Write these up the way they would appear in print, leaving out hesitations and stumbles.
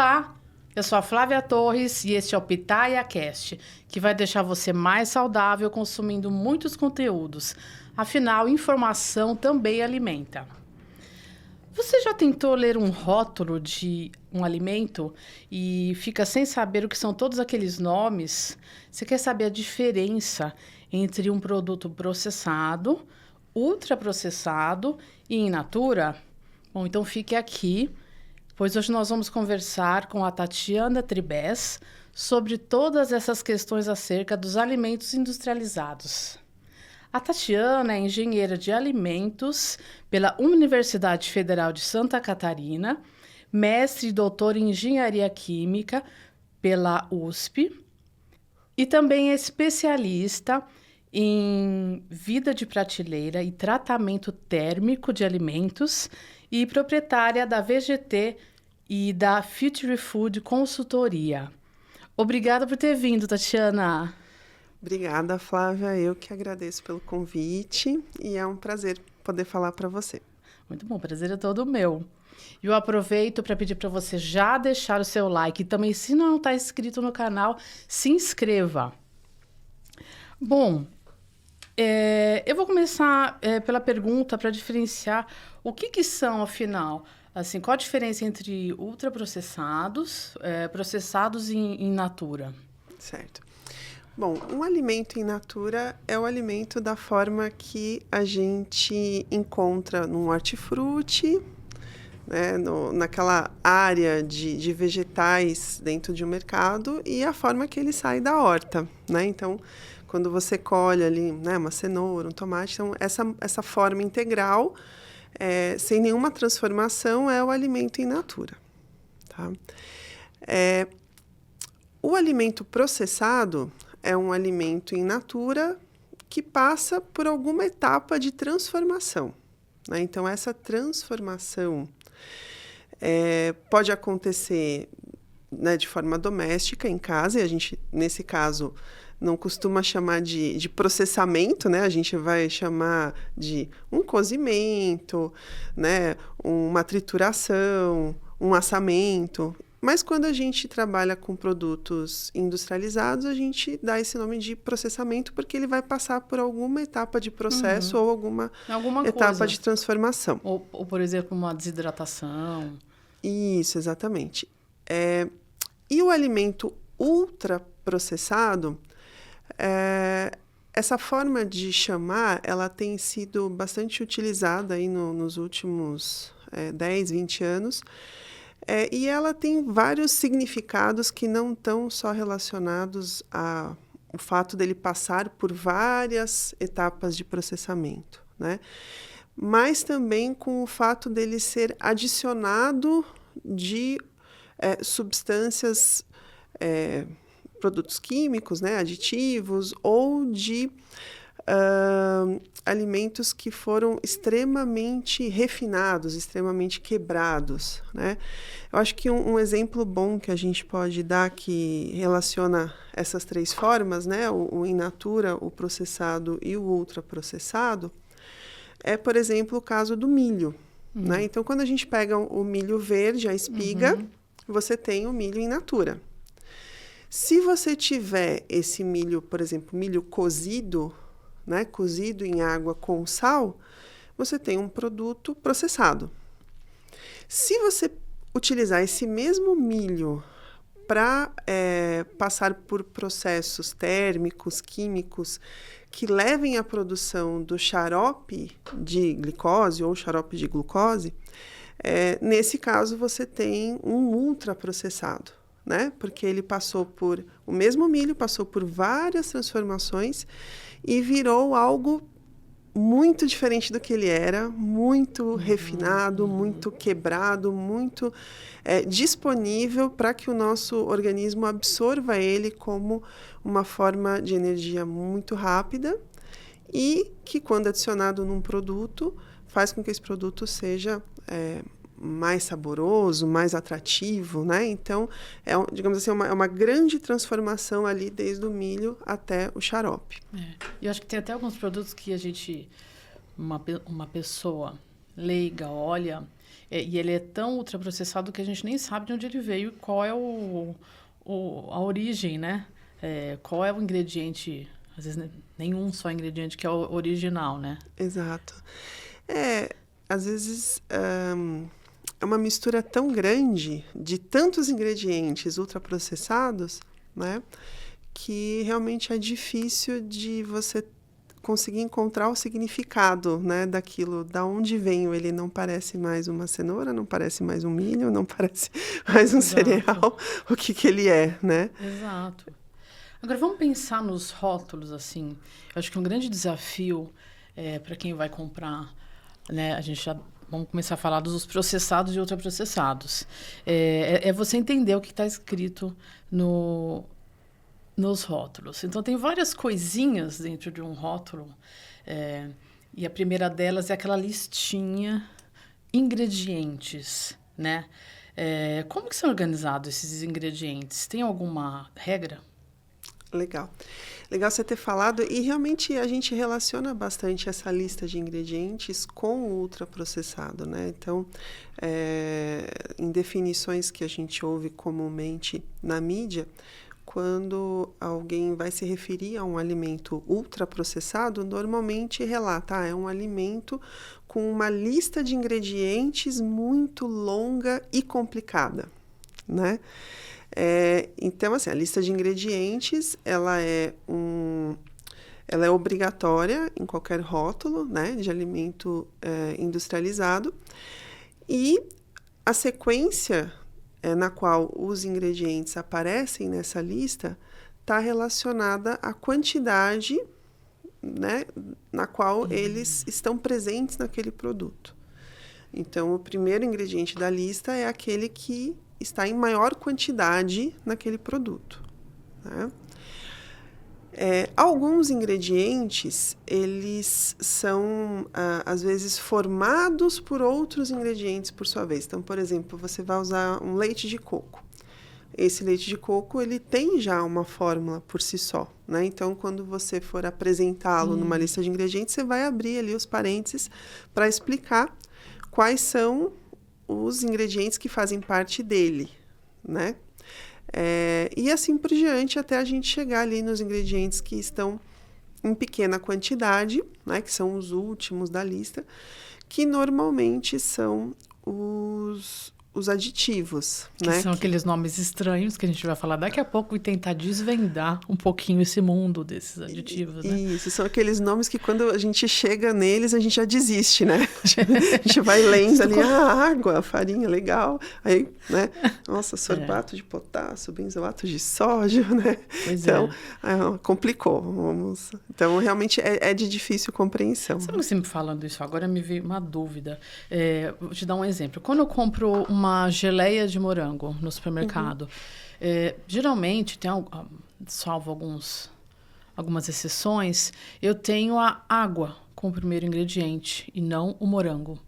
Olá, eu sou a Flávia Torres e este é o Pitaia Cast, que vai deixar você mais saudável consumindo muitos conteúdos. Afinal, informação também alimenta. Você já tentou ler um rótulo de um alimento e fica sem saber o que são todos aqueles nomes? Você quer saber a diferença entre um produto processado, ultraprocessado e in natura? Bom, então fique aqui, pois hoje nós vamos conversar com a Tatiana Tribes sobre todas essas questões acerca dos alimentos industrializados. A Tatiana é engenheira de alimentos pela Universidade Federal de Santa Catarina, mestre e doutora em engenharia química pela USP e também é especialista em vida de prateleira e tratamento térmico de alimentos e proprietária da VGT e da Future Food Consultoria. Obrigada por ter vindo, Tatiana. Obrigada, Flávia. Eu que agradeço pelo convite e é um prazer poder falar para você. Muito bom, o prazer é todo meu. E eu aproveito para pedir para você já deixar o seu like e também, se não está inscrito no canal, se inscreva. Bom, eu vou começar pela pergunta para diferenciar o que são, afinal, assim, qual a diferença entre ultraprocessados, processados e in natura? Certo. Bom, um alimento in natura é o alimento da forma que a gente encontra num hortifruti, né, naquela área de vegetais dentro de um mercado e a forma que ele sai da horta, né? Então, quando você colhe ali, né, uma cenoura, um tomate, então essa forma integral, sem nenhuma transformação, é o alimento in natura, tá? O alimento processado é um alimento in natura que passa por alguma etapa de transformação, né? Então, essa transformação pode acontecer, né, de forma doméstica, em casa, e a gente, nesse caso, não costuma chamar de processamento, né? A gente vai chamar de um cozimento, né? Uma trituração, um assamento. Mas quando a gente trabalha com produtos industrializados, a gente dá esse nome de processamento porque ele vai passar por alguma etapa de processo ou alguma etapa de transformação. Ou, por exemplo, uma desidratação. Isso, exatamente. E o alimento ultraprocessado, essa forma de chamar, ela tem sido bastante utilizada aí nos últimos 10, 20 anos, e ela tem vários significados que não estão só relacionados ao fato dele passar por várias etapas de processamento, né? Mas também com o fato dele ser adicionado de substâncias, produtos químicos, né, aditivos, ou de alimentos que foram extremamente refinados, extremamente quebrados, né? Eu acho que um exemplo bom que a gente pode dar que relaciona essas três formas, né, o in natura, o processado e o ultraprocessado, é, por exemplo, o caso do milho, né? Então, quando a gente pega o milho verde, a espiga, você tem o milho in natura. Se você tiver esse milho, por exemplo, milho cozido, né, cozido em água com sal, você tem um produto processado. Se você utilizar esse mesmo milho para passar por processos térmicos, químicos, que levem à produção do xarope de glicose ou xarope de glucose, nesse caso você tem um ultraprocessado, né? Porque ele o mesmo milho passou por várias transformações e virou algo muito diferente do que ele era, muito refinado, muito quebrado, muito disponível para que o nosso organismo absorva ele como uma forma de energia muito rápida e que, quando adicionado num produto, faz com que esse produto seja mais saboroso, mais atrativo, né? Então, digamos assim, é uma grande transformação ali, desde o milho até o xarope. Eu acho que tem até alguns produtos que uma pessoa leiga olha, e ele é tão ultraprocessado que a gente nem sabe de onde ele veio e qual é a origem, né? Qual é o ingrediente, às vezes nenhum só ingrediente que é o original, né? Exato. Às vezes é uma mistura tão grande de tantos ingredientes ultraprocessados, né? Que realmente é difícil de você conseguir encontrar o significado, né, daquilo, da onde vem. Ele não parece mais uma cenoura, não parece mais um milho, não parece mais um cereal. O que ele é, né? Exato. Agora, vamos pensar nos rótulos, assim. Eu acho que um grande desafio para quem vai comprar, né, a gente já... Vamos começar a falar dos processados e ultraprocessados. É você entender o que está escrito nos rótulos. Então, tem várias coisinhas dentro de um rótulo. E a primeira delas é aquela listinha, ingredientes, né? Como que são organizados esses ingredientes? Tem alguma regra? Legal. Legal você ter falado, e realmente a gente relaciona bastante essa lista de ingredientes com o ultraprocessado, né? Então, em definições que a gente ouve comumente na mídia, quando alguém vai se referir a um alimento ultraprocessado, normalmente relata, é um alimento com uma lista de ingredientes muito longa e complicada, né? Então, assim, a lista de ingredientes, ela é obrigatória em qualquer rótulo, né, de alimento industrializado, e a sequência na qual os ingredientes aparecem nessa lista está relacionada à quantidade, né, na qual eles estão presentes naquele produto. Então, o primeiro ingrediente da lista é aquele que está em maior quantidade naquele produto, né? Alguns ingredientes, eles são, às vezes, formados por outros ingredientes, por sua vez. Então, por exemplo, você vai usar um leite de coco. Esse leite de coco, ele tem já uma fórmula por si só, né? Então, quando você for apresentá-lo numa lista de ingredientes, você vai abrir ali os parênteses para explicar quais são os ingredientes que fazem parte dele, né? E assim por diante, até a gente chegar ali nos ingredientes que estão em pequena quantidade, né? Que são os últimos da lista, que normalmente são os aditivos, que né? São aqueles nomes estranhos que a gente vai falar daqui a pouco e tentar desvendar um pouquinho esse mundo desses aditivos, né? Isso, são aqueles nomes que quando a gente chega neles, a gente já desiste, né? A gente vai lendo ali, água, farinha, legal. Aí, né? Nossa, sorbato de potássio, benzolato de sódio, né? Pois então, complicou. Então, realmente é de difícil compreensão. Sabe você me falando isso agora, me veio uma dúvida. Vou te dar um exemplo. Quando eu compro uma geleia de morango no supermercado, geralmente, salvo algumas exceções, eu tenho a água como primeiro ingrediente e não o morango.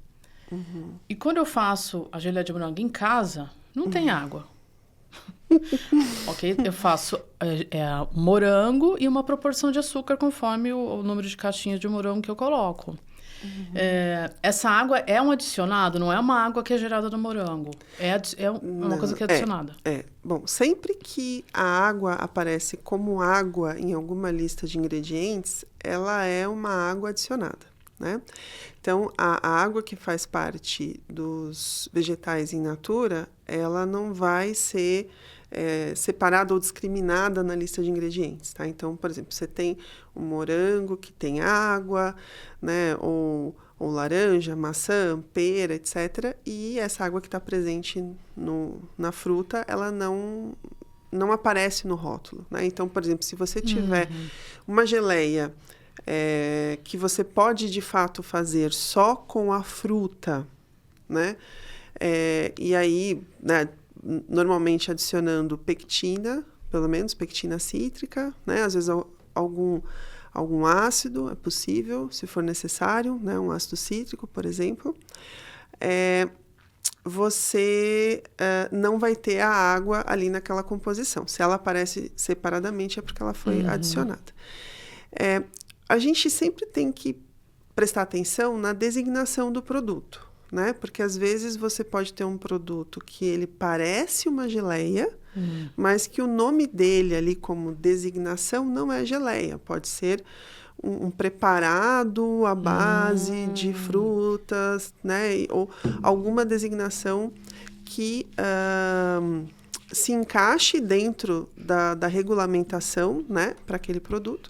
E quando eu faço a geleia de morango em casa, não tem água. Ok? Eu faço morango e uma proporção de açúcar conforme o número de caixinhas de morango que eu coloco. Essa água é um adicionado, não é uma água que é gerada do morango. É uma coisa que é adicionada. Bom, sempre que a água aparece como água em alguma lista de ingredientes, ela é uma água adicionada, né? Então, a água que faz parte dos vegetais in natura, ela não vai ser separada ou discriminada na lista de ingredientes, tá? Então, por exemplo, você tem o morango que tem água, né? Ou laranja, maçã, pera, etc. E essa água que está presente na fruta, ela não aparece no rótulo, né? Então, por exemplo, se você tiver uma geleia que você pode, de fato, fazer só com a fruta, né? E aí, né, normalmente adicionando pectina, pelo menos pectina cítrica, né? Às vezes algum ácido é possível, se for necessário, né? Um ácido cítrico, por exemplo. Você não vai ter a água ali naquela composição. Se ela aparece separadamente, é porque ela foi adicionada. A gente sempre tem que prestar atenção na designação do produto, né? Porque às vezes você pode ter um produto que ele parece uma geleia, mas que o nome dele ali como designação não é geleia. Pode ser um preparado à base de frutas, né? Ou alguma designação que se encaixe dentro da regulamentação, né? Para aquele produto.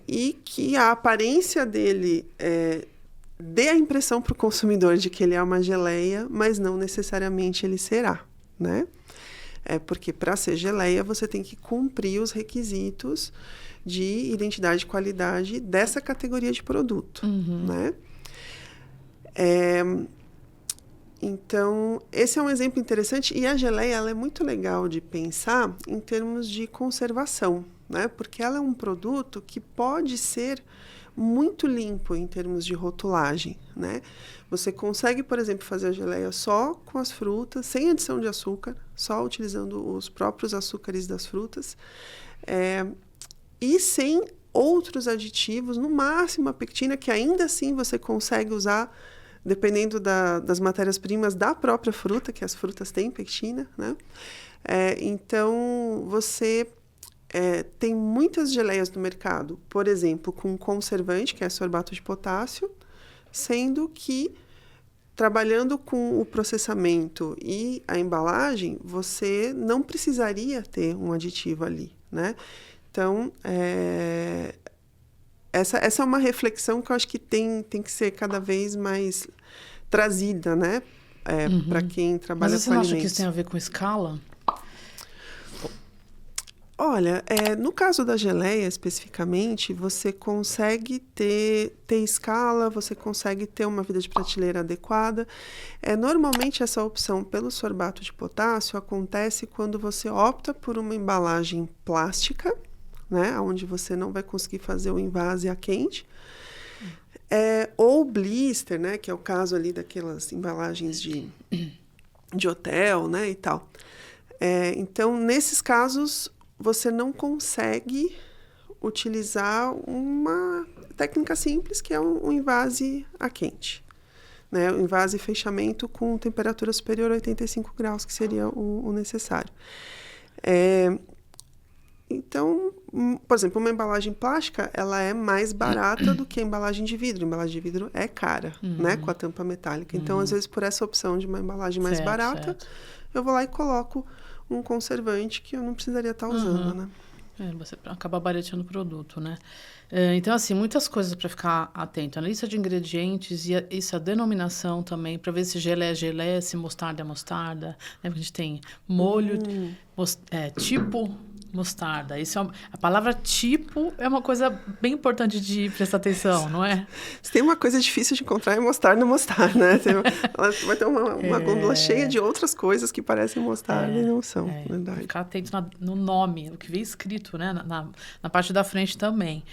E que a aparência dele dê a impressão para o consumidor de que ele é uma geleia, mas não necessariamente ele será, né? Porque para ser geleia você tem que cumprir os requisitos de identidade e qualidade dessa categoria de produto, né? Então, esse é um exemplo interessante. E a geleia, ela é muito legal de pensar em termos de conservação, né? Porque ela é um produto que pode ser muito limpo em termos de rotulagem, né? Você consegue, por exemplo, fazer a geleia só com as frutas, sem adição de açúcar, só utilizando os próprios açúcares das frutas, e sem outros aditivos, no máximo a pectina, que ainda assim você consegue usar, dependendo das matérias-primas da própria fruta, que as frutas têm pectina, né? Então, você tem muitas geleias no mercado, por exemplo, com conservante, que é sorbato de potássio, sendo que, trabalhando com o processamento e a embalagem, você não precisaria ter um aditivo ali, né? Então, essa é uma reflexão que eu acho que tem que ser cada vez mais trazida, né? Para quem trabalha com alimentos. Mas você não acha que isso tem a ver com escala? Olha, no caso da geleia especificamente, você consegue ter escala, você consegue ter uma vida de prateleira adequada. Normalmente essa opção pelo sorbato de potássio acontece quando você opta por uma embalagem plástica, né, onde você não vai conseguir fazer o envase a quente, ou blister, né, que é o caso ali daquelas embalagens de hotel, né, e tal. Então, nesses casos, você não consegue utilizar uma técnica simples, que é um envase a quente, né? Um envase e fechamento com temperatura superior a 85 graus, que seria o necessário. Então, por exemplo, uma embalagem plástica, ela é mais barata do que a embalagem de vidro. A embalagem de vidro é cara, né? Com a tampa metálica. Então, às vezes, por essa opção de uma embalagem mais barata, eu vou lá e coloco um conservante que eu não precisaria estar usando, né? Você acaba barateando o produto, né? Então, assim, muitas coisas para ficar atento. A lista de ingredientes e a denominação também, para ver se geleia é geleia, se mostarda é mostarda. Né? Porque a gente tem molho, tipo mostarda. A palavra tipo é uma coisa bem importante de prestar atenção, não é? Se tem uma coisa difícil de encontrar, é mostarda, né? Ela vai ter uma gôndola cheia de outras coisas que parecem mostarda e não são, verdade. Ficar atento no nome, o que vem escrito, né? Na parte da frente também.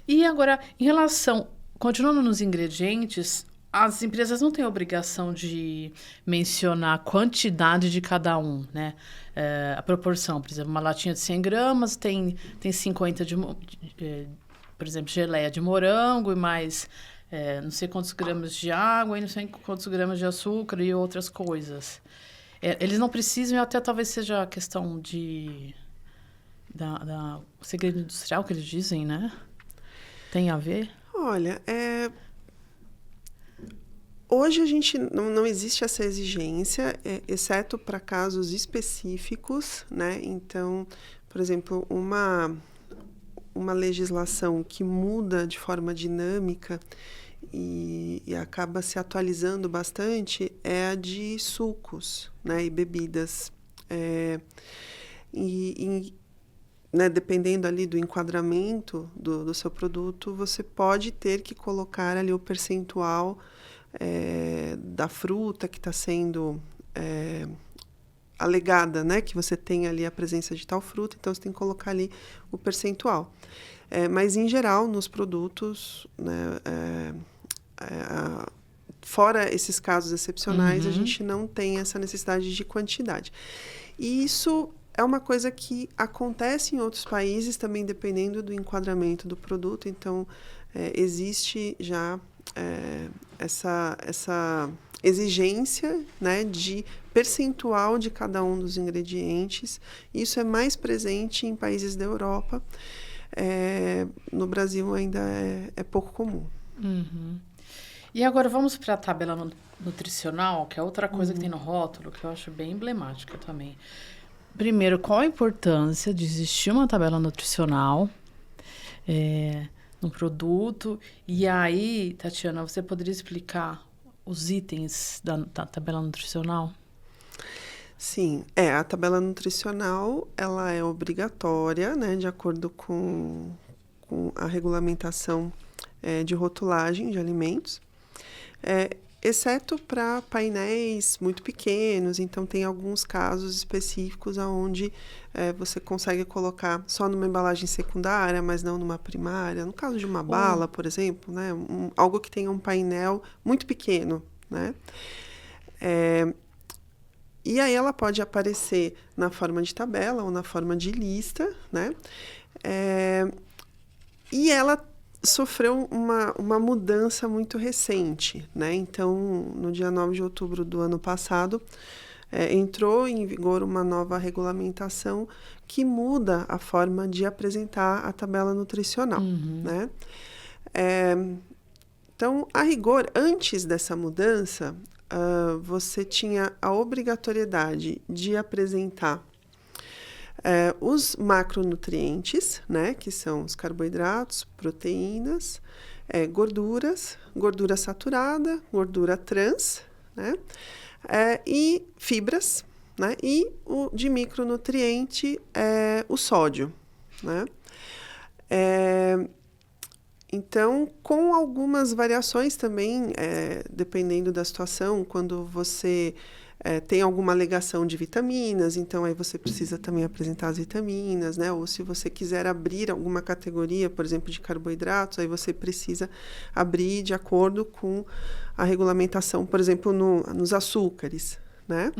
E agora, em relação... Continuando nos ingredientes, as empresas não têm obrigação de mencionar a quantidade de cada um, né? A proporção, por exemplo, uma latinha de 100 gramas tem 50 por exemplo, geleia de morango e mais não sei quantos gramas de água e não sei quantos gramas de açúcar e outras coisas. Eles não precisam, e até talvez seja a questão da segredo industrial que eles dizem, né? Tem a ver? Olha, hoje a gente não existe essa exigência, exceto para casos específicos, né? Então, por exemplo, uma legislação que muda de forma dinâmica e acaba se atualizando bastante é a de sucos, né? E bebidas. Né, dependendo ali do enquadramento do seu produto, você pode ter que colocar ali o percentual da fruta que está sendo alegada, né? Que você tem ali a presença de tal fruta, então você tem que colocar ali o percentual. Mas, em geral, nos produtos, né, fora esses casos excepcionais, a gente não tem essa necessidade de quantidade. E isso é uma coisa que acontece em outros países, também dependendo do enquadramento do produto. Então, existe já essa exigência, né, de percentual de cada um dos ingredientes. Isso é mais presente em países da Europa. No Brasil ainda é pouco comum. Uhum. E agora vamos para a tabela nutricional, que é outra coisa que tem no rótulo, que eu acho bem emblemática também. Primeiro, qual a importância de existir uma tabela nutricional no produto? E aí, Tatiana, você poderia explicar os itens da tabela nutricional? Sim, a tabela nutricional, ela é obrigatória, né, de acordo com a regulamentação de rotulagem de alimentos, exceto para painéis muito pequenos. Então, tem alguns casos específicos onde você consegue colocar só numa embalagem secundária, mas não numa primária. No caso de uma bala, por exemplo, né, algo que tenha um painel muito pequeno, né? E aí ela pode aparecer na forma de tabela ou na forma de lista, né? E ela sofreu uma mudança muito recente, né? Então, no dia 9 de outubro do ano passado, entrou em vigor uma nova regulamentação que muda a forma de apresentar a tabela nutricional, né? Então, a rigor, antes dessa mudança, você tinha a obrigatoriedade de apresentar os macronutrientes, né, que são os carboidratos, proteínas, gorduras, gordura saturada, gordura trans, né, e fibras, né, e o de micronutriente, o sódio, né. Então, com algumas variações também, dependendo da situação, quando você tem alguma alegação de vitaminas, então aí você precisa também apresentar as vitaminas, né? Ou se você quiser abrir alguma categoria, por exemplo, de carboidratos, aí você precisa abrir de acordo com a regulamentação, por exemplo, nos açúcares, né?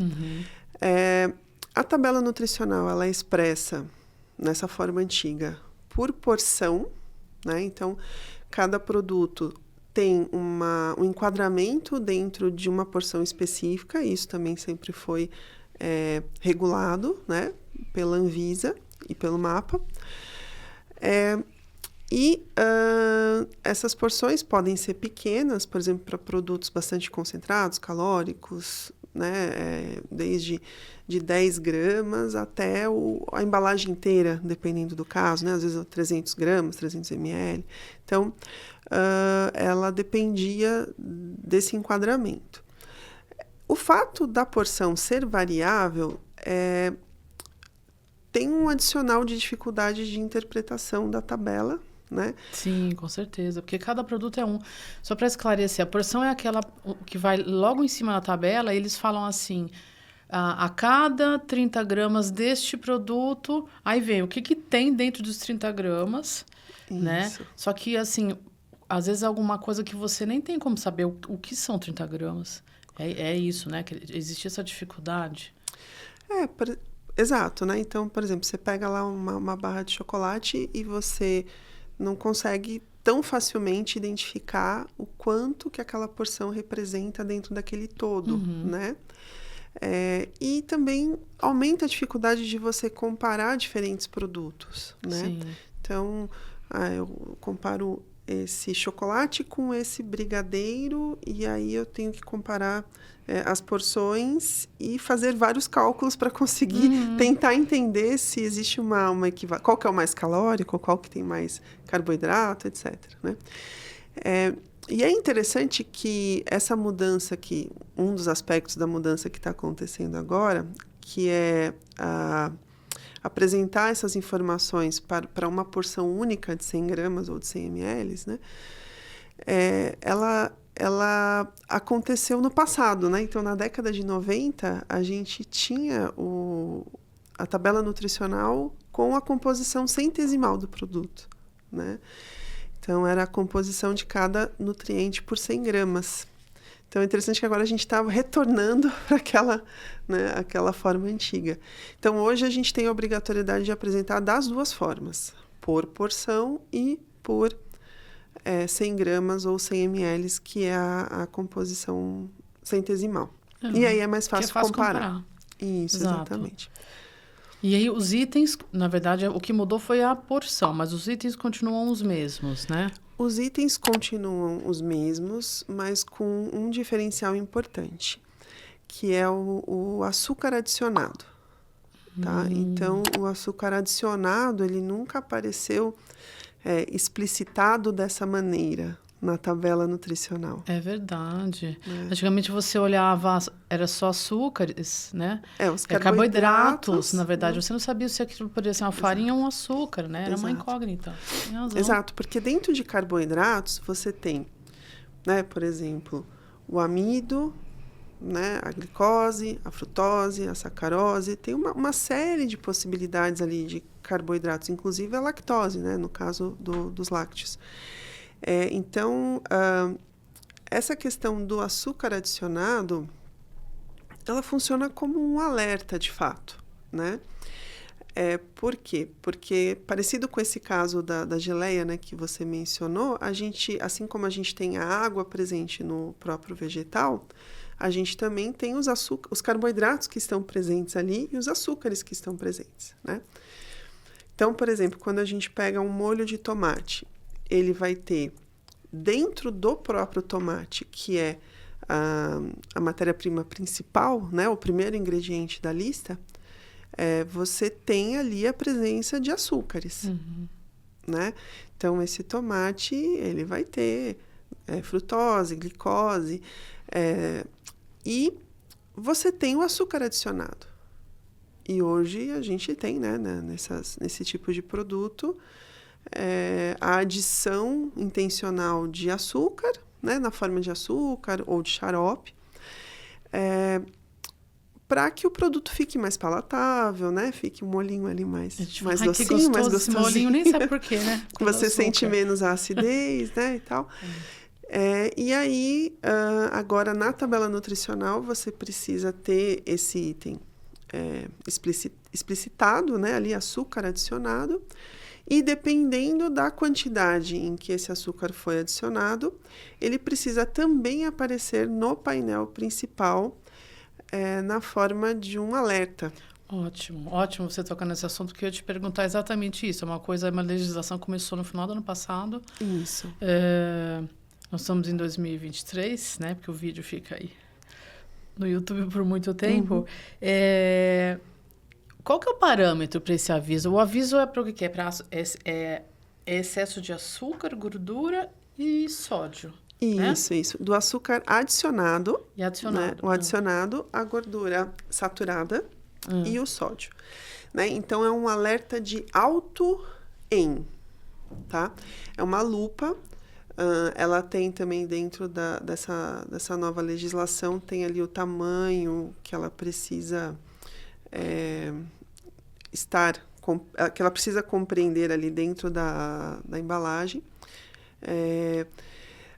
A tabela nutricional, ela é expressa nessa forma antiga por porção, né? Então, cada produto tem um enquadramento dentro de uma porção específica. Isso também sempre foi regulado, né, pela Anvisa e pelo MAPA. Essas porções podem ser pequenas, por exemplo, para produtos bastante concentrados, calóricos, né, desde de 10 gramas até a embalagem inteira, dependendo do caso, né, às vezes 300 gramas, 300 ml. Então, ela dependia desse enquadramento. O fato da porção ser variável tem um adicional de dificuldade de interpretação da tabela, né? Sim, com certeza, porque cada produto é um. Só para esclarecer, a porção é aquela que vai logo em cima da tabela, eles falam assim, a cada 30 gramas deste produto, aí vem o que tem dentro dos 30 gramas, Isso. né? Só que, assim, às vezes é alguma coisa que você nem tem como saber o que são 30 gramas. É isso, né? Que existe essa dificuldade. Exato, né? Então, por exemplo, você pega lá uma barra de chocolate e você não consegue tão facilmente identificar o quanto que aquela porção representa dentro daquele todo, né? E também aumenta a dificuldade de você comparar diferentes produtos, né? Sim. Então, eu comparo esse chocolate com esse brigadeiro e aí eu tenho que comparar as porções e fazer vários cálculos para conseguir tentar entender se existe uma equivalência, qual que é o mais calórico, qual que tem mais carboidrato, etc., né? E é interessante que essa mudança aqui, um dos aspectos da mudança que está acontecendo agora, que é apresentar essas informações para uma porção única de 100 gramas ou de 100 ml, né? Ela aconteceu no passado, né? Então, na década de 90, a gente tinha a tabela nutricional com a composição centesimal do produto, né? Então, era a composição de cada nutriente por 100 gramas. Então, é interessante que agora a gente está retornando para aquela forma antiga. Então, hoje a gente tem a obrigatoriedade de apresentar das duas formas, por porção e por 100 gramas ou 100 ml, que é a composição centesimal. E aí é mais fácil comparar. Isso, Exato. exatamente. E aí os itens, na verdade, o que mudou foi a porção, mas os itens continuam os mesmos, né? Os itens continuam os mesmos, mas com um diferencial importante, que é o açúcar adicionado. Tá? Então, o açúcar adicionado, ele nunca apareceu explicitado dessa maneira na tabela nutricional. É verdade. Antigamente você olhava, era só açúcares, né? Os carboidratos, na verdade. Você não sabia se aquilo poderia ser uma farinha ou um açúcar, né? Era uma incógnita. Tem razão. Exato, porque dentro de carboidratos você tem, né, por exemplo, o amido, né, a glicose, a frutose, a sacarose. Tem uma série de possibilidades ali de carboidratos, inclusive a lactose, né, no caso dos lácteos. Então, essa questão do açúcar adicionado, ela funciona como um alerta, de fato, né? Por quê? Porque, parecido com esse caso da geleia, né, que você mencionou, a gente, assim como a gente tem a água presente no próprio vegetal, a gente também tem os carboidratos que estão presentes ali e os açúcares que estão presentes, né? Então, por exemplo, quando a gente pega um molho de tomate, ele vai ter, dentro do próprio tomate, que é a matéria-prima principal, né, o primeiro ingrediente da lista, você tem ali a presença de açúcares, né? Então, esse tomate, ele vai ter frutose, glicose, e você tem o açúcar adicionado. E hoje a gente tem, né, nesse tipo de produto, a adição intencional de açúcar, né, na forma de açúcar ou de xarope, para que o produto fique mais palatável, né? Fique um molhinho ali mais docinho, mais gostosinho. Esse molhinho, nem sabe por quê, né? Você sente menos a acidez, né, e tal. E aí, agora na tabela nutricional, você precisa ter esse item explicitado, né, ali açúcar adicionado, e dependendo da quantidade em que esse açúcar foi adicionado, ele precisa também aparecer no painel principal, na forma de um alerta. Ótimo você tocar nesse assunto, porque eu ia te perguntar exatamente isso. Uma legislação que começou no final do ano passado. Isso. Nós estamos em 2023, né? Porque o vídeo fica aí no YouTube por muito tempo. Qual que é o parâmetro para esse aviso? O aviso é para o que é? É excesso de açúcar, gordura e sódio. Isso, né? Isso. Do açúcar adicionado. E adicionado. Né? O adicionado, a gordura saturada e o sódio. Né? Então, é um alerta de alto em, tá? É uma lupa. Ela tem também dentro dessa nova legislação, tem ali o tamanho que ela precisa que ela precisa compreender ali dentro da embalagem.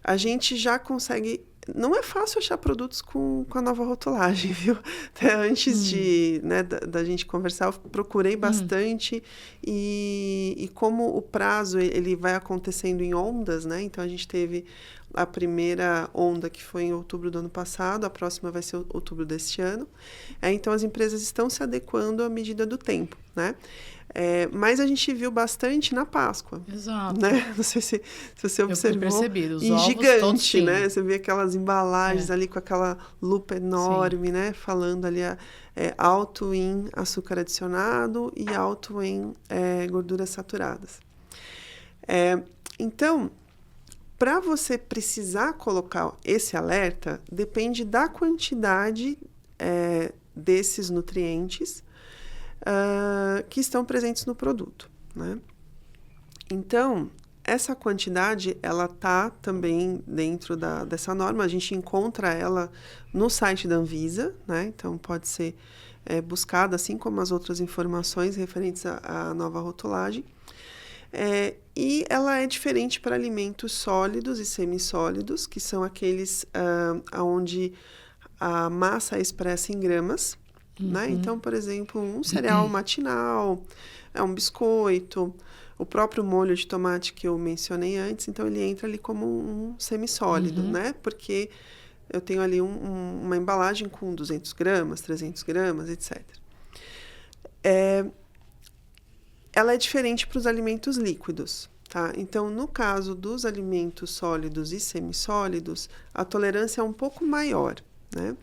A gente já consegue... Não é fácil achar produtos com a nova rotulagem, viu? Até antes da gente conversar, eu procurei bastante e como o prazo ele vai acontecendo em ondas, né? Então, a gente teve a primeira onda que foi em outubro do ano passado, a próxima vai ser outubro deste ano. Então, as empresas estão se adequando à medida do tempo, né? Mas a gente viu bastante na Páscoa. Exato. Né? Não sei se você observou. Eu percebi, os em ovos gigante, todos, né? Você vê aquelas embalagens ali com aquela lupa enorme, né? Falando ali alto em açúcar adicionado e alto em gorduras saturadas. Então, para você precisar colocar esse alerta, depende da quantidade desses nutrientes que estão presentes no produto, né? Então, essa quantidade, ela está também dentro dessa norma. A gente encontra ela no site da Anvisa, né? Então, pode ser buscada, assim como as outras informações referentes à nova rotulagem. E ela é diferente para alimentos sólidos e semissólidos, que são aqueles onde a massa é expressa em gramas. Né? Então, por exemplo, um cereal matinal, um biscoito, O próprio molho de tomate que eu mencionei antes, então ele entra ali como um semissólido, né? Porque eu tenho ali uma embalagem com 200 gramas, 300 gramas, etc. Ela é diferente para os alimentos líquidos, tá? Então, no caso dos alimentos sólidos e semissólidos, a tolerância é um pouco maior, né?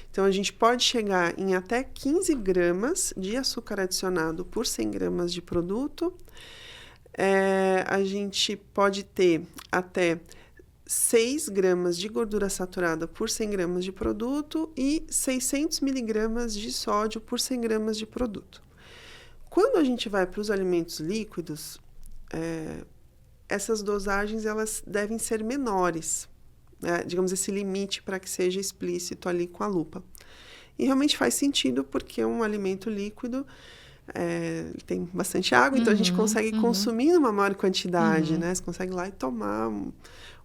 Então, a gente pode chegar em até 15 gramas de açúcar adicionado por 100 gramas de produto. A gente pode ter até 6 gramas de gordura saturada por 100 gramas de produto e 600 miligramas de sódio por 100 gramas de produto. Quando a gente vai para os alimentos líquidos, essas dosagens elas devem ser menores, né? Digamos, esse limite para que seja explícito ali com a lupa. E realmente faz sentido porque um alimento líquido tem bastante água, então a gente consegue consumir uma maior quantidade, né? Você consegue ir lá e tomar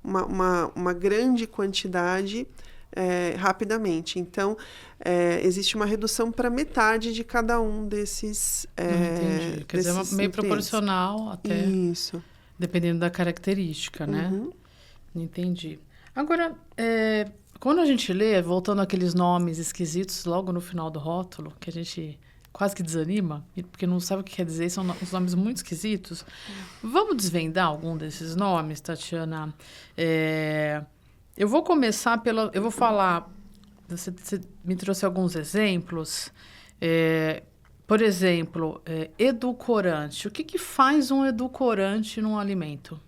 uma grande quantidade rapidamente. Então, existe uma redução para metade de cada um desses. Entendi. Quer dizer, meio proporcional até. Isso. Dependendo da característica, né? Entendi. Agora, quando a gente lê, voltando àqueles nomes esquisitos logo no final do rótulo, que a gente quase que desanima, porque não sabe o que quer dizer, são uns nomes muito esquisitos. Vamos desvendar algum desses nomes, Tatiana? Eu vou começar eu vou falar... Você me trouxe alguns exemplos. Por exemplo, edulcorante. O que faz um edulcorante num alimento?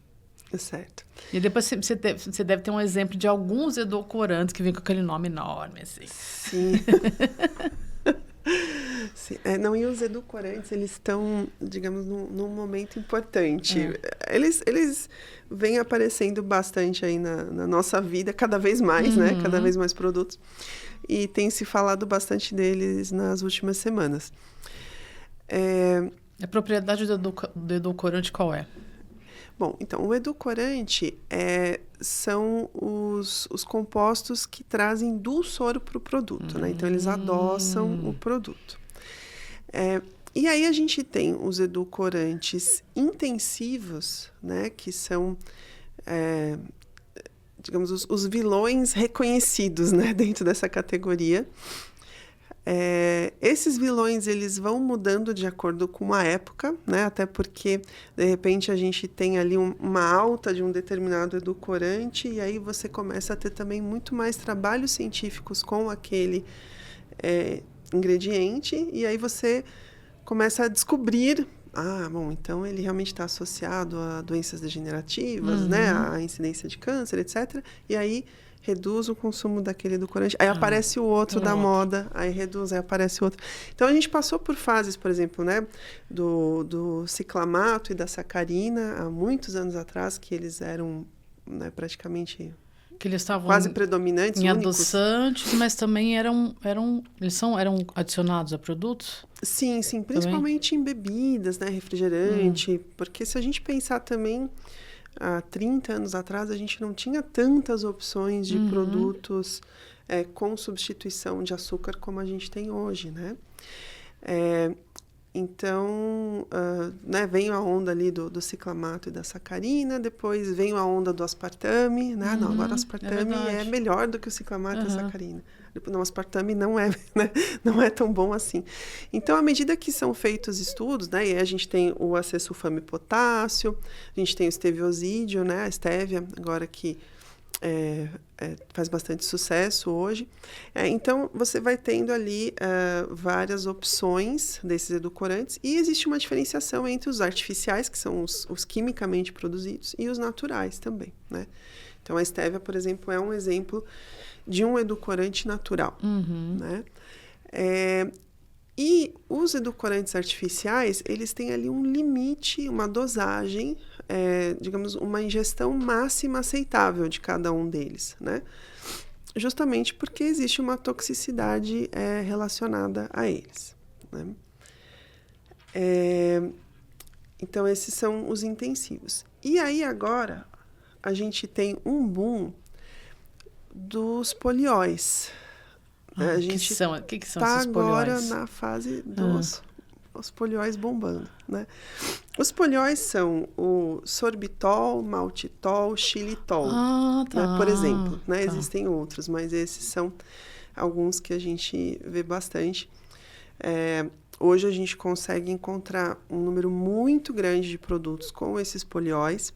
Certo. E depois você deve ter um exemplo de alguns edulcorantes que vêm com aquele nome enorme, assim. Sim. Sim. Não, e os edulcorantes, eles estão, digamos, num momento importante. Eles vêm aparecendo bastante aí na nossa vida, cada vez mais, né? Cada vez mais produtos. E tem se falado bastante deles nas últimas semanas. A propriedade do edulcorante qual é? Bom, então, o edulcorante são os compostos que trazem dulçor para o produto, né? Então, eles adoçam o produto. E aí, a gente tem os edulcorantes intensivos, né? Que são, digamos, os vilões reconhecidos, né? Dentro dessa categoria. Esses vilões, eles vão mudando de acordo com a época, né? Até porque, de repente, a gente tem ali uma alta de um determinado edulcorante e aí você começa a ter também muito mais trabalhos científicos com aquele ingrediente e aí você começa a descobrir, bom, então ele realmente está associado a doenças degenerativas, né? A incidência de câncer, etc. E aí reduz o consumo daquele edulcorante. Aí aparece o outro da moda, aí reduz, aí aparece o outro. Então, a gente passou por fases, por exemplo, né, do ciclamato e da sacarina, há muitos anos atrás, que eles eram, né, praticamente que eles estavam quase predominantes, em únicos. adoçantes, mas também eram adicionados a produtos? Sim, principalmente também em bebidas, né, refrigerante, porque se a gente pensar também... Há 30 anos atrás, a gente não tinha tantas opções de produtos com substituição de açúcar como a gente tem hoje, né? Então, né, veio a onda ali do ciclamato e da sacarina, depois veio a onda do aspartame, né? Não, agora o aspartame é melhor do que o ciclamato e a sacarina. Não, o aspartame não é, né? Não é tão bom assim. Então, à medida que são feitos estudos, né? E a gente tem o acesulfame potássio, a gente tem o esteviosídeo, né? A estévia, agora que faz bastante sucesso hoje. Então, você vai tendo ali várias opções desses edulcorantes e existe uma diferenciação entre os artificiais, que são os quimicamente produzidos, e os naturais também, né? Então, a estévia, por exemplo, é um exemplo de um edulcorante natural, né? E os edulcorantes artificiais, eles têm ali um limite, uma dosagem, digamos, uma ingestão máxima aceitável de cada um deles, né? Justamente porque existe uma toxicidade relacionada a eles, né? Então, esses são os intensivos. E aí, agora, a gente tem um boom dos polióis. A gente que são tá esses agora polióis? na fase dos os polióis bombando, né? Os polióis são o sorbitol, maltitol, xilitol, Tá. né? Por exemplo, né? Tá. Existem outros, mas esses são alguns que a gente vê bastante. Hoje a gente consegue encontrar um número muito grande de produtos com esses polióis.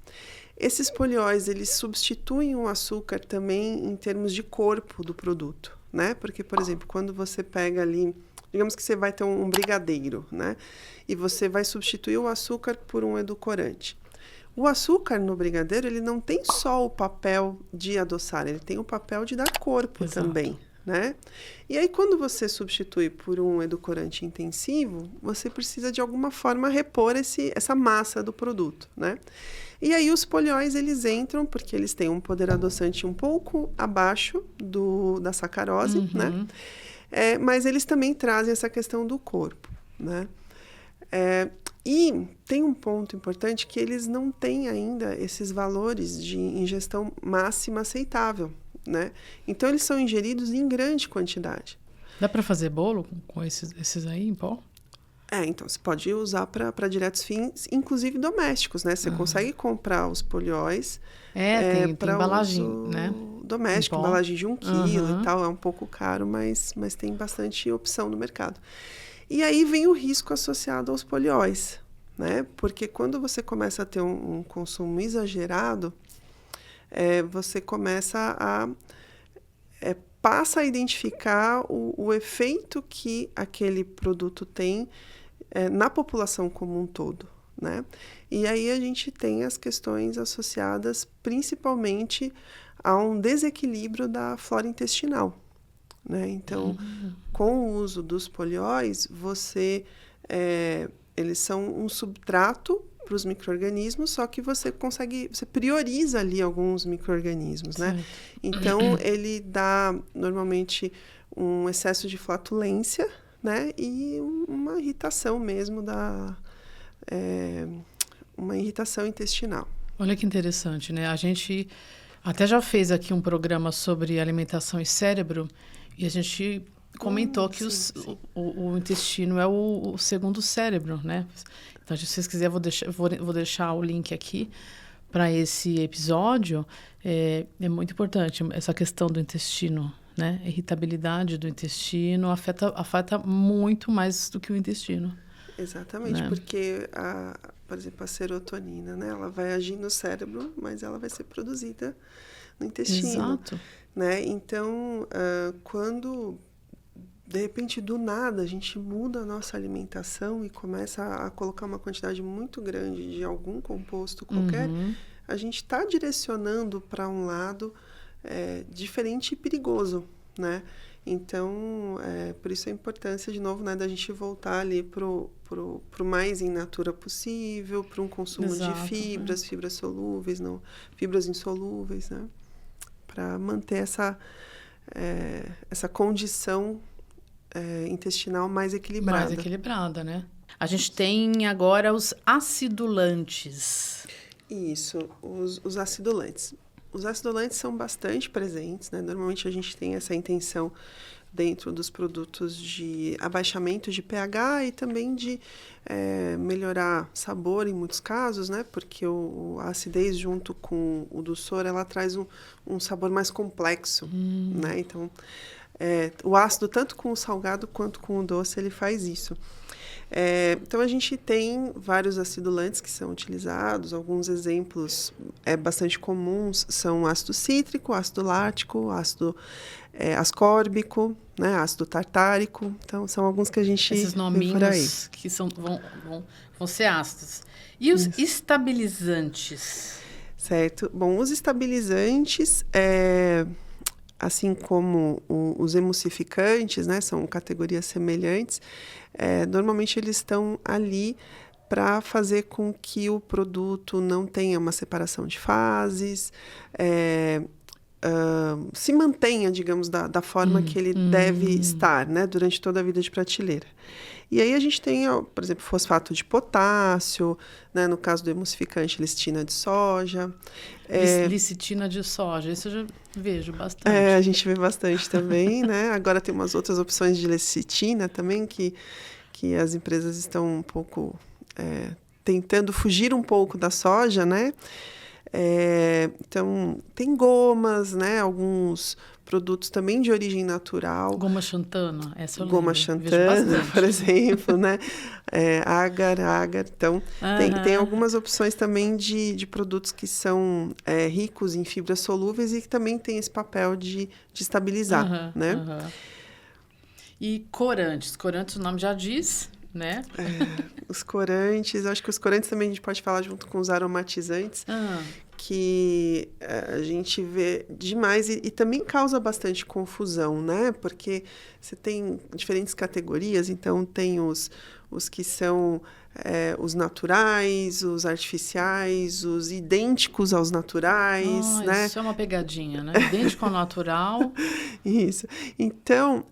Esses polióis, eles substituem o açúcar também em termos de corpo do produto, né? Porque, por exemplo, quando você pega ali, digamos que você vai ter um brigadeiro, né? E você vai substituir o açúcar por um edulcorante. O açúcar no brigadeiro, ele não tem só o papel de adoçar, ele tem o papel de dar corpo também, né? E aí, quando você substitui por um edulcorante intensivo, você precisa, de alguma forma, repor essa massa do produto, né? E aí, os polióis, eles entram, porque eles têm um poder adoçante um pouco abaixo da sacarose, né? Mas eles também trazem essa questão do corpo, né? E tem um ponto importante que eles não têm ainda esses valores de ingestão máxima aceitável, né? Então, eles são ingeridos em grande quantidade. Dá para fazer bolo com esses aí em pó? Então, você pode usar para diretos fins, inclusive domésticos, né? Você consegue comprar os polióis tem embalagem, uso né? doméstico, embalagem de 1 quilo e tal. É um pouco caro, mas tem bastante opção no mercado. E aí vem o risco associado aos polióis, né? Porque quando você começa a ter um consumo exagerado, você começa passa a identificar o efeito que aquele produto tem na população como um todo, né? E aí a gente tem as questões associadas principalmente a um desequilíbrio da flora intestinal, né? Então, com o uso dos polióis, eles são um substrato para os micro-organismos, só que você prioriza ali alguns micro-organismos, né? Então, ele dá, normalmente, um excesso de flatulência, né? E uma irritação mesmo, uma irritação intestinal. Olha que interessante, né? A gente até já fez aqui um programa sobre alimentação e cérebro, e a gente comentou que o intestino é o segundo cérebro, né? Então, se vocês quiserem, vou deixar o link aqui para esse episódio. É muito importante essa questão do intestino, né? A irritabilidade do intestino afeta muito mais do que o intestino. Exatamente, né? Porque, por exemplo, a serotonina, né? Ela vai agir no cérebro, mas ela vai ser produzida no intestino. Exato. Né? Então, quando, de repente, do nada, a gente muda a nossa alimentação e começa a colocar uma quantidade muito grande de algum composto qualquer, a gente está direcionando para um lado diferente e perigoso, né? Então, por isso a importância, de novo, né, da gente voltar ali pro mais in natura possível, para um consumo de fibras, fibras solúveis, não, fibras insolúveis, né? Para manter essa condição intestinal mais equilibrada. Mais equilibrada, né? A gente tem agora os acidulantes. Isso, os acidulantes. Os acidulantes são bastante presentes, né? Normalmente a gente tem essa intenção dentro dos produtos de abaixamento de pH e também de melhorar sabor em muitos casos, né? Porque a acidez junto com o dulçor, ela traz um sabor mais complexo, né? Então, o ácido, tanto com o salgado quanto com o doce, ele faz isso. Então, a gente tem vários acidulantes que são utilizados. Alguns exemplos bastante comuns são ácido cítrico, ácido lático, ácido ascórbico, né, ácido tartárico. Então, são alguns que a gente esses nominhos que vão ser ácidos. E os estabilizantes? Certo. Bom, os estabilizantes, assim como os emulsificantes, né, são categorias semelhantes, normalmente eles estão ali para fazer com que o produto não tenha uma separação de fases, se mantenha, digamos, da forma que ele deve estar, né, durante toda a vida de prateleira. E aí a gente tem, por exemplo, fosfato de potássio, né, no caso do emulsificante, listina de soja. Licitina de soja, isso eu já vejo bastante. A gente vê bastante também, né? Agora tem umas outras opções de lecitina também que que as empresas estão um pouco tentando fugir um pouco da soja, né? Então, tem gomas, né? Alguns produtos também de origem natural. Goma xantana, essa eu Goma lembro. xantana, por exemplo, né? Agar. Então, tem algumas opções também de produtos que são ricos em fibras solúveis e que também tem esse papel de estabilizar, né? E corantes. Corantes, o nome já diz, né? Os corantes, acho que os corantes também a gente pode falar junto com os aromatizantes, que a gente vê demais e também causa bastante confusão, né? Porque você tem diferentes categorias, então tem os que são os naturais, os artificiais, os idênticos aos naturais, né? Isso é uma pegadinha, né? Idêntico ao natural. Isso. Então,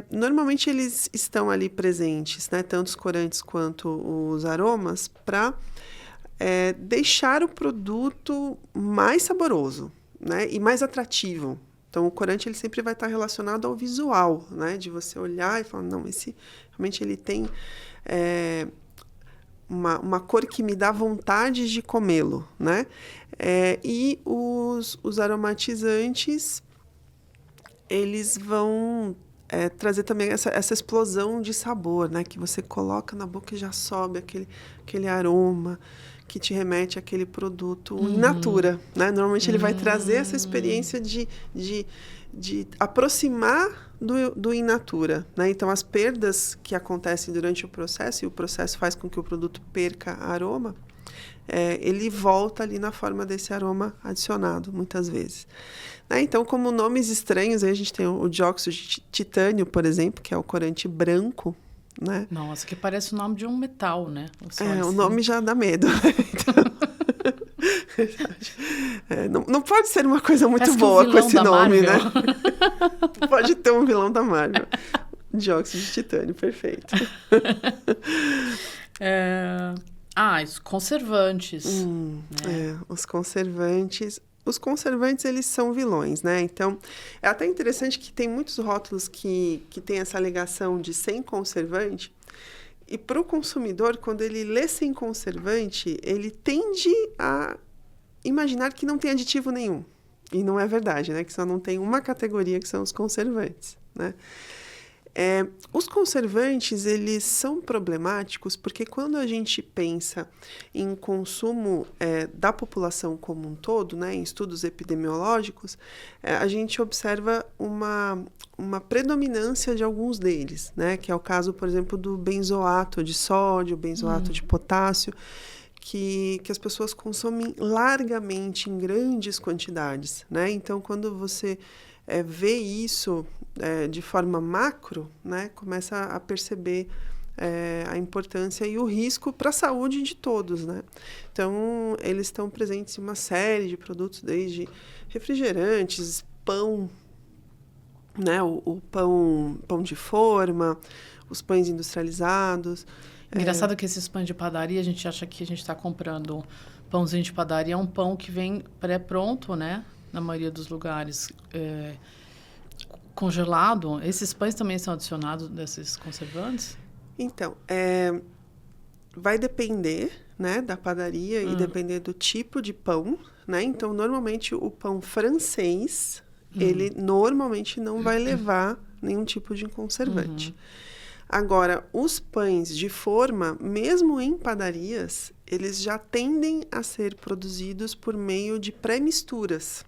normalmente eles estão ali presentes, né? Tanto os corantes quanto os aromas, para deixar o produto mais saboroso, né? E mais atrativo. Então, o corante ele sempre vai estar relacionado ao visual, né? De você olhar e falar, não, esse realmente ele tem uma cor que me dá vontade de comê-lo, né? E os aromatizantes, eles vão trazer também essa explosão de sabor, né? Que você coloca na boca e já sobe aquele aroma que te remete àquele produto in natura, né? Normalmente ele vai trazer essa experiência de aproximar do in natura, né? Então, as perdas que acontecem durante o processo, e o processo faz com que o produto perca aroma, ele volta ali na forma desse aroma adicionado, muitas vezes. Né? Então, como nomes estranhos, aí a gente tem o dióxido de titânio, por exemplo, que é o corante branco, né? Nossa, que parece o nome de um metal, né? O nome já dá medo. Então, não pode ser uma coisa muito boa com esse nome, né? Pode ter um vilão da Marvel. Dióxido de titânio, perfeito. Os conservantes. Os conservantes. Os conservantes, eles são vilões, né? Então, é até interessante que tem muitos rótulos que tem essa alegação de sem conservante. E para o consumidor, quando ele lê sem conservante, ele tende a imaginar que não tem aditivo nenhum. E não é verdade, né? Que só não tem uma categoria que são os conservantes, né? Os conservantes, eles são problemáticos porque quando a gente pensa em consumo da população como um todo, né, em estudos epidemiológicos, a gente observa uma predominância de alguns deles, né, que é o caso, por exemplo, do benzoato de sódio, benzoato de potássio, que as pessoas consomem largamente em grandes quantidades, né? Então, quando você vê isso de forma macro, né, começa a perceber a importância e o risco para a saúde de todos, né? Então, eles estão presentes em uma série de produtos, desde refrigerantes, pão, né, o pão de forma, os pães industrializados. Engraçado que esses pães de padaria, a gente acha que a gente está comprando pãozinho de padaria, é um pão que vem pré-pronto, né? Na maioria dos lugares, congelado. Esses pães também são adicionados desses conservantes? Então, vai depender, né, da padaria e depender do tipo de pão, né? Então, normalmente, o pão francês, ele normalmente não vai levar nenhum tipo de conservante. Agora, os pães de forma, mesmo em padarias, eles já tendem a ser produzidos por meio de pré-misturas,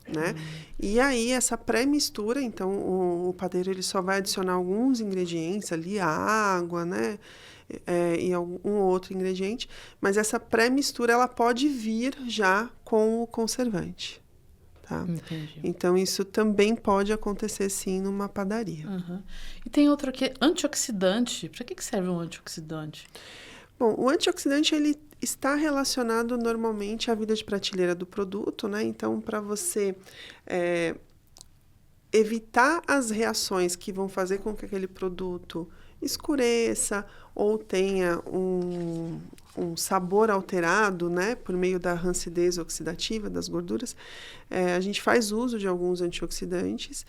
né? E aí, essa pré-mistura, então, o padeiro ele só vai adicionar alguns ingredientes ali, a água, né? E algum outro ingrediente, mas essa pré-mistura, ela pode vir já com o conservante. Tá? Entendi. Então, isso também pode acontecer, sim, numa padaria. E tem outro aqui, antioxidante. Para que serve um antioxidante? Bom, o antioxidante, ele está relacionado normalmente à vida de prateleira do produto, né? Então, para você evitar as reações que vão fazer com que aquele produto escureça ou tenha um sabor alterado, né, por meio da rancidez oxidativa das gorduras, a gente faz uso de alguns antioxidantes,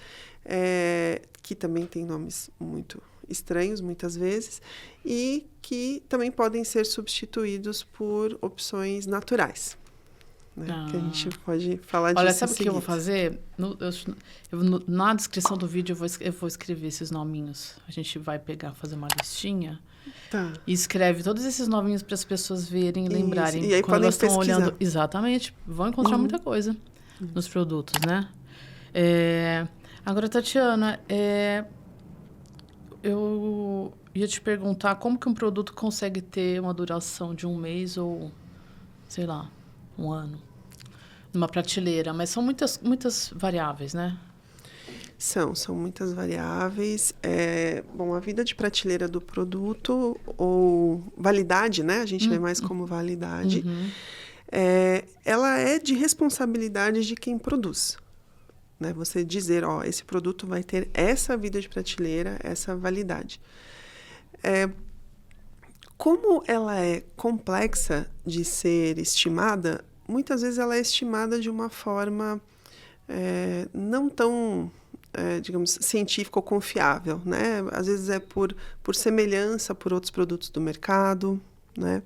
que também têm nomes muito estranhos muitas vezes e que também podem ser substituídos por opções naturais. Né? Que a gente pode falar disso. Olha, sabe o que eu vou fazer? Na descrição do vídeo eu vou escrever esses nominhos. A gente vai fazer uma listinha e escreve todos esses nominhos para as pessoas verem e lembrarem. E aí quando elas estão olhando. Exatamente. Vão encontrar muita coisa nos produtos, né? Agora, Tatiana, eu ia te perguntar como que um produto consegue ter uma duração de 1 mês ou, sei lá, 1 ano, numa prateleira, mas são muitas variáveis, né? São muitas variáveis. Bom, a vida de prateleira do produto, ou validade, né? A gente vê mais como validade. Ela é de responsabilidade de quem produz. Né? Você dizer, esse produto vai ter essa vida de prateleira, essa validade. Como ela é complexa de ser estimada, muitas vezes ela é estimada de uma forma não tão, digamos, científica ou confiável, né? Às vezes é por semelhança por outros produtos do mercado, né?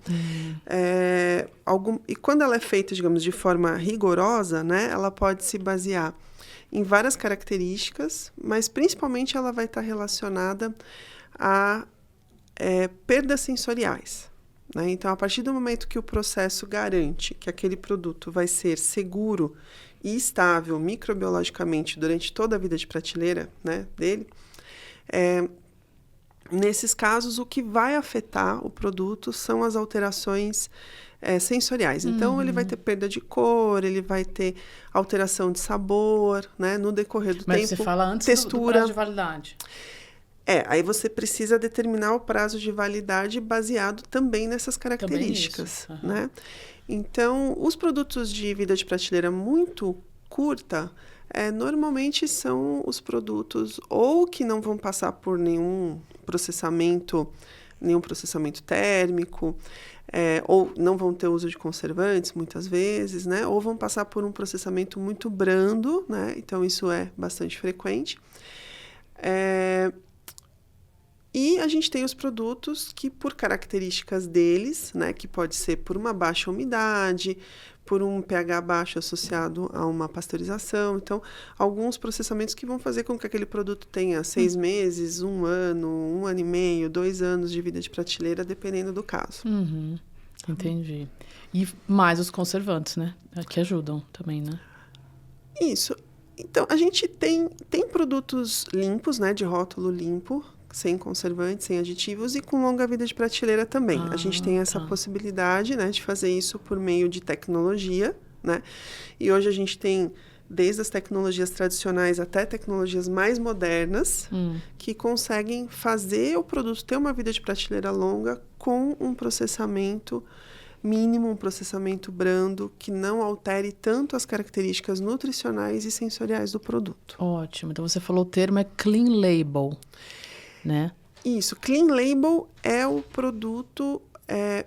E quando ela é feita, digamos, de forma rigorosa, né? Ela pode se basear em várias características, mas principalmente ela vai estar relacionada a perdas sensoriais. Né? Então, a partir do momento que o processo garante que aquele produto vai ser seguro e estável microbiologicamente durante toda a vida de prateleira, né, dele, nesses casos, o que vai afetar o produto são as alterações sensoriais. Então, ele vai ter perda de cor, ele vai ter alteração de sabor, né, no decorrer do tempo. Mas você fala antes textura. Do prazo de validade. Aí você precisa determinar o prazo de validade baseado também nessas características, né? Então, os produtos de vida de prateleira muito curta, normalmente são os produtos ou que não vão passar por nenhum processamento térmico, ou não vão ter uso de conservantes, muitas vezes, né? Ou vão passar por um processamento muito brando, né? Então, isso é bastante frequente. E a gente tem os produtos que, por características deles, né, que pode ser por uma baixa umidade, por um pH baixo associado a uma pasteurização. Então, alguns processamentos que vão fazer com que aquele produto tenha 6 meses, 1 ano, 1 ano e meio, 2 anos de vida de prateleira, dependendo do caso. Entendi. E mais os conservantes, né? Que ajudam também, né? Isso. Então, a gente tem produtos limpos, né, de rótulo limpo, sem conservantes, sem aditivos e com longa vida de prateleira também. A gente tem essa possibilidade, né, de fazer isso por meio de tecnologia, né? E hoje a gente tem desde as tecnologias tradicionais até tecnologias mais modernas que conseguem fazer o produto ter uma vida de prateleira longa com um processamento mínimo, um processamento brando, que não altere tanto as características nutricionais e sensoriais do produto. Ótimo. Então, você falou o termo é clean label, né? Isso. Clean label é o produto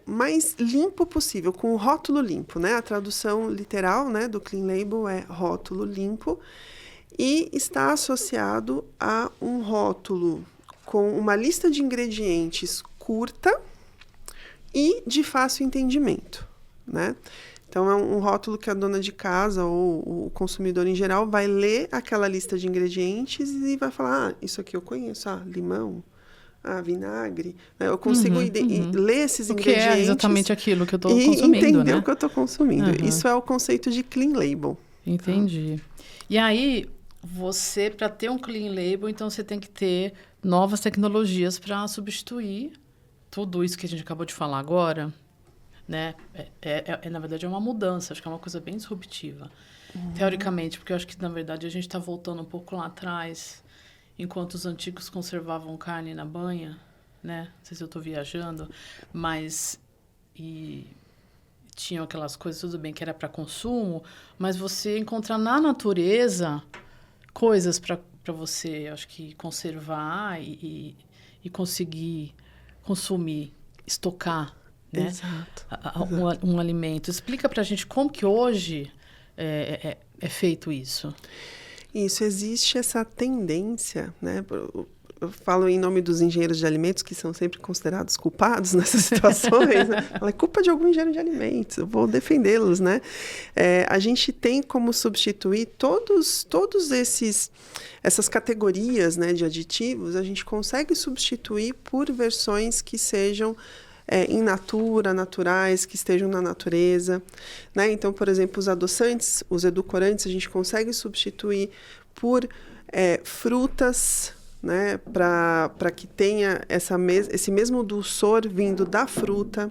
mais limpo possível, com o rótulo limpo, né? A tradução literal, né, do clean label é rótulo limpo e está associado a um rótulo com uma lista de ingredientes curta e de fácil entendimento, né? Então, é um rótulo que a dona de casa ou o consumidor em geral vai ler aquela lista de ingredientes e vai falar, isso aqui eu conheço, limão, vinagre. Né? Eu consigo ler esses ingredientes. Que é exatamente aquilo que eu estou consumindo, e entender, né? o que eu estou consumindo. Isso é o conceito de clean label. Entendi. E aí, você, para ter um clean label, então você tem que ter novas tecnologias para substituir tudo isso que a gente acabou de falar agora, né? Na verdade, é uma mudança. Acho que é uma coisa bem disruptiva. Teoricamente, porque eu acho que, na verdade, a gente está voltando um pouco lá atrás, enquanto os antigos conservavam carne na banha, né? Não sei se eu estou viajando, mas... E tinham aquelas coisas, tudo bem, que era para consumo, mas você encontra na natureza coisas para você, acho que, conservar e conseguir consumir, estocar, né? Exato. Um alimento. Explica para a gente como que hoje é feito isso. Isso, existe essa tendência, né? eu falo em nome dos engenheiros de alimentos, que são sempre considerados culpados nessas situações, né? É culpa de algum engenheiro de alimentos, eu vou defendê-los, né? A gente tem como substituir todos essas categorias, né, de aditivos, a gente consegue substituir por versões que sejam in natura, naturais, que estejam na natureza, né? Então, por exemplo, os adoçantes, os edulcorantes, a gente consegue substituir por frutas, né? Para que tenha esse mesmo dulçor vindo da fruta.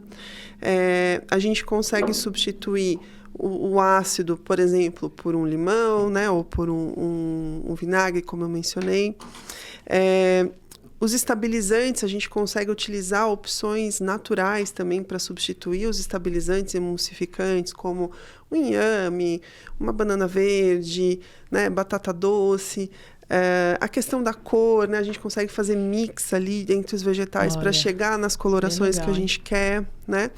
A gente consegue substituir o ácido, por exemplo, por um limão, né? Ou por um vinagre, como eu mencionei. Os estabilizantes, a gente consegue utilizar opções naturais também para substituir os estabilizantes emulsificantes, como o inhame, uma banana verde, né, batata doce. A questão da cor, né, a gente consegue fazer mix ali entre os vegetais para chegar nas colorações que a gente quer, né?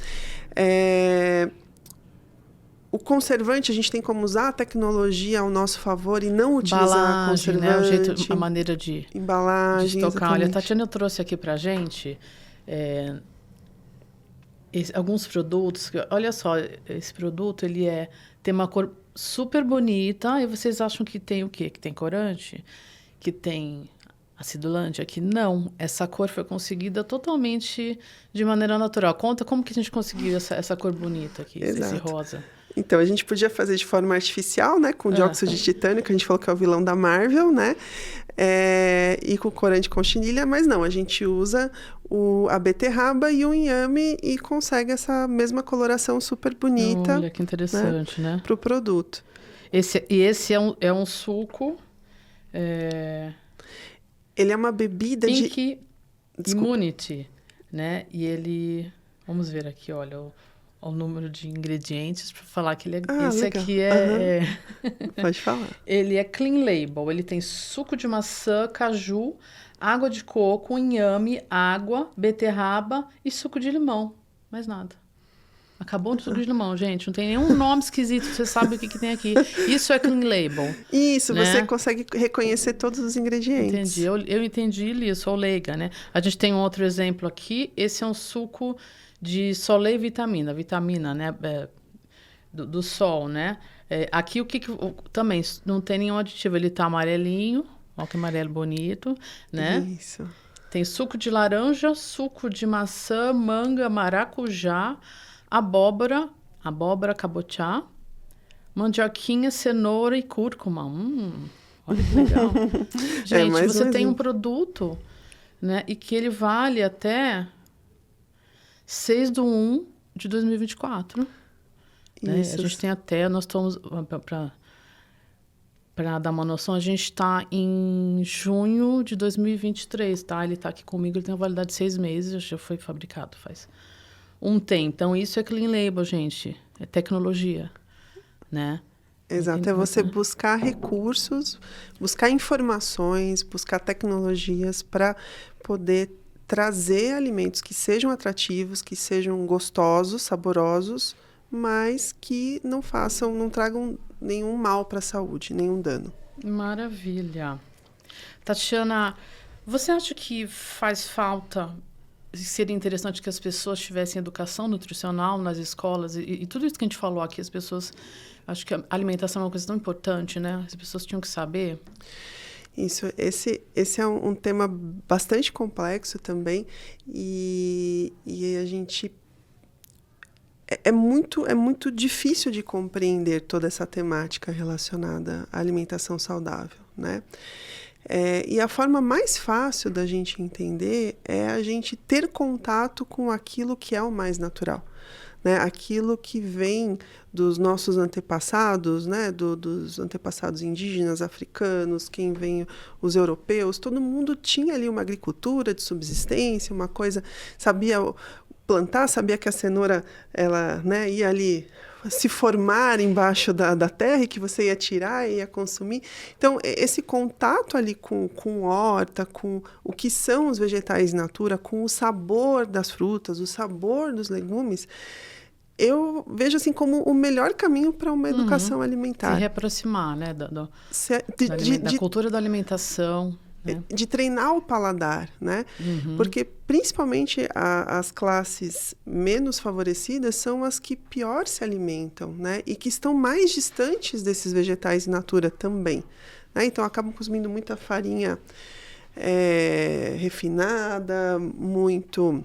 O conservante, a gente tem como usar a tecnologia ao nosso favor e não utilizar conservante. Né? A maneira de embalagem. De tocar. Olha, a Tatiana trouxe aqui pra gente alguns produtos. Olha só, esse produto ele tem uma cor super bonita. E vocês acham que tem o quê? Que tem corante? Que tem acidulante? Aqui não. Essa cor foi conseguida totalmente de maneira natural. Conta como que a gente conseguiu essa cor bonita aqui, esse rosa. Então, a gente podia fazer de forma artificial, né? Com dióxido de titânio, que a gente falou que é o vilão da Marvel, né? E com corante com chinilha, mas não, a gente usa a beterraba e o inhame e consegue essa mesma coloração super bonita. Olha, que interessante, né? Para o produto. Esse é um suco... Ele é uma bebida Pink Immunity, né? E ele... Vamos ver aqui, olha... o número de ingredientes para falar que ele esse legal. Aqui Pode falar. Ele é clean label. Ele tem suco de maçã, caju, água de coco, inhame, água, beterraba e suco de limão. Mais nada. Acabou o suco de limão, gente. Não tem nenhum nome esquisito. Você sabe o que tem aqui. Isso é clean label. Isso, né? Você consegue reconhecer todos os ingredientes. Entendi. Eu entendi isso, sou leiga, né? A gente tem um outro exemplo aqui. Esse é um suco de Soleil vitamina, né? Do sol, né? Aqui também não tem nenhum aditivo, ele tá amarelinho, olha que amarelo bonito, né? Isso. Tem suco de laranja, suco de maçã, manga, maracujá, abóbora, cabotiá, mandioquinha, cenoura e cúrcuma. Olha que legal. Gente, você tem um produto, né? E que ele vale até 6/1/2024. Né? A gente tem até... Nós estamos... Para dar uma noção, a gente está em junho de 2023, tá? Ele está aqui comigo, ele tem uma validade de 6 meses, já foi fabricado faz um tempo. Então, isso é clean label, gente. É tecnologia, né? Exato, é você buscar recursos, buscar informações, buscar tecnologias para poder trazer alimentos que sejam atrativos, que sejam gostosos, saborosos, mas que não tragam nenhum mal para a saúde, nenhum dano. Maravilha. Tatiana, você acha que faz falta, seria interessante que as pessoas tivessem educação nutricional nas escolas e tudo isso que a gente falou aqui, as pessoas... Acho que a alimentação é uma coisa tão importante, né? As pessoas tinham que saber... Isso, esse é um tema bastante complexo também e a gente... É muito difícil de compreender toda essa temática relacionada à alimentação saudável, né? E a forma mais fácil da gente entender é a gente ter contato com aquilo que é o mais natural. Né, aquilo que vem dos nossos antepassados, né, dos antepassados indígenas, africanos, quem vem, os europeus, todo mundo tinha ali uma agricultura de subsistência, uma coisa, sabia plantar, sabia que a cenoura ela, né, ia ali se formar embaixo da terra e que você ia tirar e ia consumir. Então, esse contato ali com horta, com o que são os vegetais in natura, com o sabor das frutas, o sabor dos legumes, eu vejo assim como o melhor caminho para uma educação alimentar. Se reaproximar, né, da cultura da alimentação. né? De treinar o paladar, né? Porque principalmente as classes menos favorecidas são as que pior se alimentam, né? E que estão mais distantes desses vegetais in natura também, né? Então acabam consumindo muita farinha refinada, muito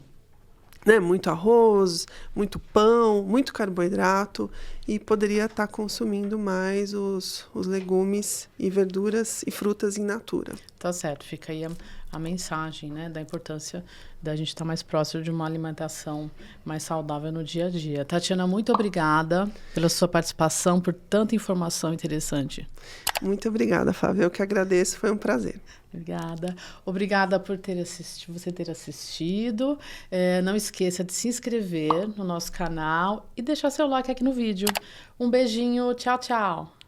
arroz, muito pão, muito carboidrato, e poderia estar consumindo mais os legumes e verduras e frutas in natura. Tá certo, fica aí a mensagem, né, da importância da gente estar mais próximo de uma alimentação mais saudável no dia a dia. Tatiana, muito obrigada pela sua participação, por tanta informação interessante. Muito obrigada, Flávia. Eu que agradeço, foi um prazer. Obrigada. Obrigada por você ter assistido. Não esqueça de se inscrever no nosso canal e deixar seu like aqui no vídeo. Um beijinho. Tchau, tchau.